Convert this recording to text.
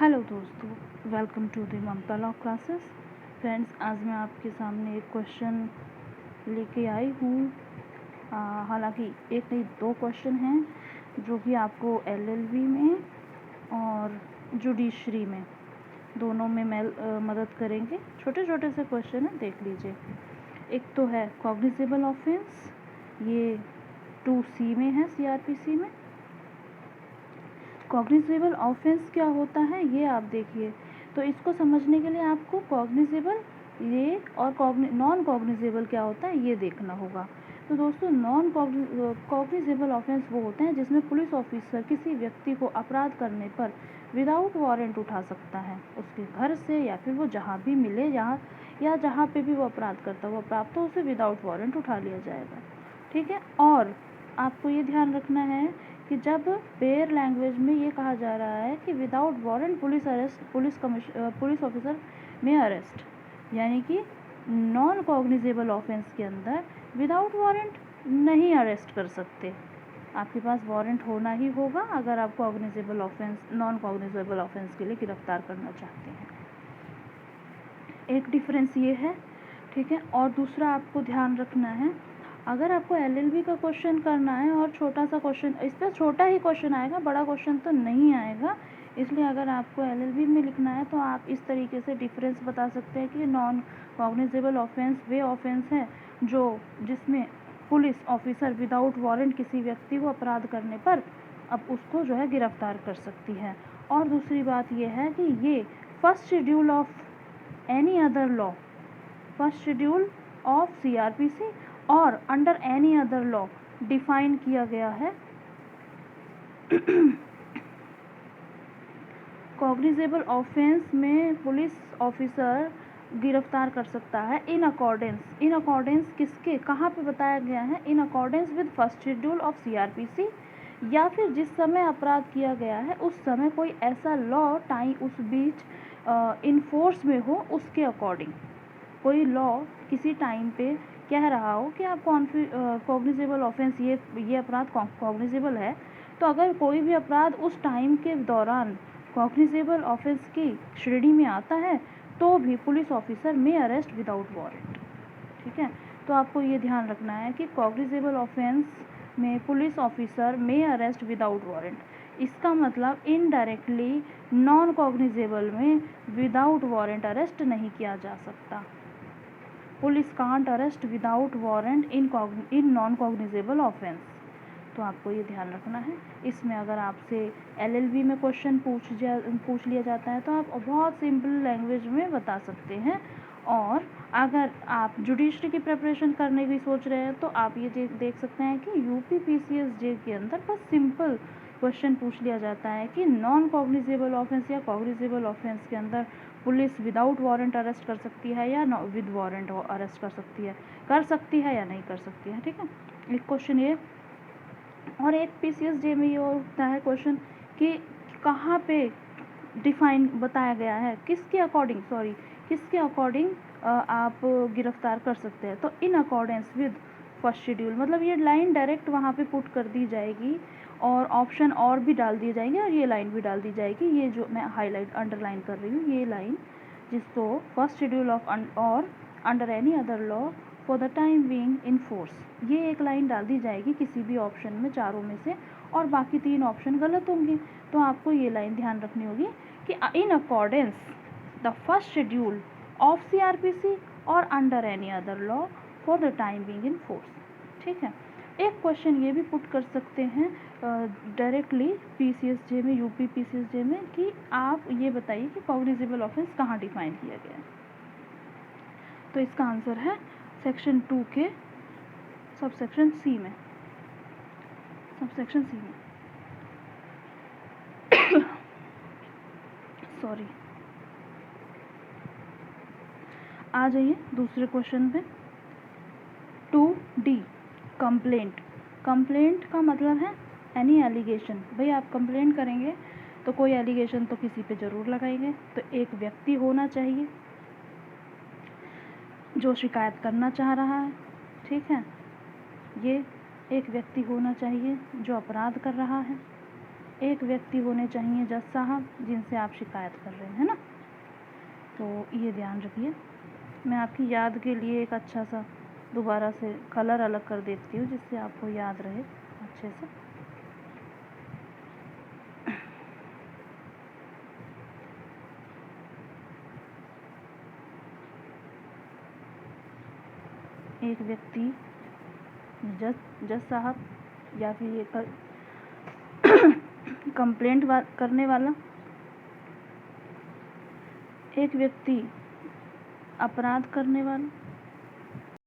Hello दोस्तों, welcome to the Mamta law classes. Friends, आज मैं आपके सामने एक क्वेश्चन लेके आई हूँ। हालांकि एक नहीं, दो क्वेश्चन हैं जो कि आपको एलएलबी में और जुडिशरी में दोनों में मदद करेंगे। छोटे छोटे से क्वेश्चन हैं, देख लीजिए। एक तो है कॉग्निजेबल ऑफेंस, ये 2C में है, सीआरपीसी में। कॉग्निजेबल ऑफेंस क्या होता है ये आप देखिए। तो इसको समझने के लिए आपको कॉग्निजेबल ये और नॉन कॉग्निजेबल क्या होता है ये देखना होगा। तो दोस्तों, नॉन कॉग्निजेबल ऑफेंस वो होते हैं जिसमें पुलिस ऑफिसर किसी व्यक्ति को अपराध करने पर विदाउट वारंट उठा सकता है, उसके घर से या फिर वो जहाँ भी मिले, या जहाँ पे भी वो अपराध करता हुआ प्राप्त हो, उसे विदाउट वारंट उठा लिया जाएगा। ठीक है। और आपको ये ध्यान रखना है कि जब बेयर लैंग्वेज में ये कहा जा रहा है कि विदाउट वारंट पुलिस ऑफिसर में अरेस्ट, यानी कि नॉन कॉग्निजेबल ऑफेंस के अंदर विदाउट वारंट नहीं अरेस्ट कर सकते। आपके पास वारंट होना ही होगा अगर आप नॉन कॉग्निजेबल ऑफेंस के लिए गिरफ्तार करना चाहते हैं। एक डिफरेंस ये है, ठीक है। और दूसरा आपको ध्यान रखना है, अगर आपको एलएलबी का क्वेश्चन करना है और छोटा सा क्वेश्चन, इस पर छोटा ही क्वेश्चन आएगा, बड़ा क्वेश्चन तो नहीं आएगा। इसलिए अगर आपको एलएलबी में लिखना है तो आप इस तरीके से डिफरेंस बता सकते हैं कि नॉन कॉग्निजेबल ऑफेंस वे ऑफेंस है जिसमें पुलिस ऑफिसर विदाउट वारंट किसी व्यक्ति को अपराध करने पर अब उसको जो है गिरफ्तार कर सकती है। और दूसरी बात यह है कि ये first schedule of any other law, first schedule of CrPC और under any other law define किया गया है। कॉग्निजेबल ऑफेंस में पुलिस ऑफिसर गिरफ्तार कर सकता है इन अकॉर्डेंस किसके, कहाँ पे बताया गया है? In accordance with first schedule of CrPC, या फिर जिस समय अपराध किया गया है उस समय कोई ऐसा लॉ टाइम उस बीच इन फोर्स में हो, उसके अकॉर्डिंग कोई लॉ किसी टाइम पे कह रहा हो कि आप कॉग्निजेबल ऑफेंस, ये अपराध कॉग्निजेबल है। तो अगर कोई भी अपराध उस टाइम के दौरान कॉग्निजेबल ऑफेंस की श्रेणी में आता है तो भी पुलिस ऑफिसर में अरेस्ट विदाउट वारंट। ठीक है। तो आपको ये ध्यान रखना है कि कॉग्निजेबल ऑफेंस में पुलिस ऑफिसर में अरेस्ट विदाउट वारंट, इसका मतलब इनडायरेक्टली नॉन कॉग्निजेबल में विदाउट वारंट अरेस्ट नहीं किया जा सकता। Police can't arrest without warrant in non cognizable offence. तो आपको ये ध्यान रखना है। इसमें अगर आपसे एलएलबी में क्वेश्चन पूछ लिया जाता है तो आप बहुत सिंपल लैंग्वेज में बता सकते हैं। और अगर आप जुडिशरी की प्रिपरेशन करने की सोच रहे हैं तो आप ये देख सकते हैं कि यूपी पीसीएस के अंदर बस सिंपल क्वेश्चन पूछ लिया जाता है कि नॉन कॉग्निजेबल ऑफेंस या कॉग्निजेबल ऑफेंस के अंदर पुलिस विदाउट वारंट अरेस्ट कर सकती है या विद वारंट अरेस्ट कर सकती है या नहीं कर सकती है। ठीक है, एक क्वेश्चन ये। और एक पीसीएस में ये होता है क्वेश्चन कि कहाँ पे डिफाइन बताया गया है, किसके अकॉर्डिंग आप गिरफ्तार कर सकते हैं। तो in accordance with first schedule, मतलब ये लाइन डायरेक्ट वहाँ पे पुट कर दी जाएगी और ऑप्शन और भी डाल दिए जाएंगे और ये लाइन भी डाल दी जाएगी। ये जो मैं अंडरलाइन कर रही हूँ, ये लाइन जिसको फर्स्ट शेड्यूल ऑफ और under any other law for the time being in force, ये एक लाइन डाल दी जाएगी किसी भी ऑप्शन में, चारों में से, और बाकी 3 ऑप्शन गलत होंगे। तो आपको ये लाइन ध्यान रखनी होगी कि in accordance the first schedule of CrPC और under any other law for the time being in force. ठीक है। एक क्वेश्चन ये भी पुट कर सकते हैं डायरेक्टली पीसीएसजे में, यूपी पीसीएसजे में, कि आप ये बताइए कि कॉग्निजेबल ऑफेंस कहाँ डिफाइन किया गया है। तो इसका आंसर है सेक्शन 2 के सबसेक्शन सी में। सॉरी। आ जाइए दूसरे क्वेश्चन पे। 2D कंप्लेंट का मतलब है एनी एलिगेशन। भाई आप कंप्लेंट करेंगे तो कोई एलिगेशन तो किसी पे ज़रूर लगाएंगे। तो एक व्यक्ति होना चाहिए जो शिकायत करना चाह रहा है। ठीक है, ये एक व्यक्ति होना चाहिए जो अपराध कर रहा है। एक व्यक्ति होने चाहिए जज साहब जिनसे आप शिकायत कर रहे हैं, है ना। तो ये ध्यान रखिए। मैं आपकी याद के लिए एक अच्छा सा दोबारा से कलर अलग कर देती हूँ जिससे आपको याद रहे अच्छे से। एक व्यक्ति जज साहब या फिर ये कंप्लेंट करने वाला, एक व्यक्ति अपराध करने वाला,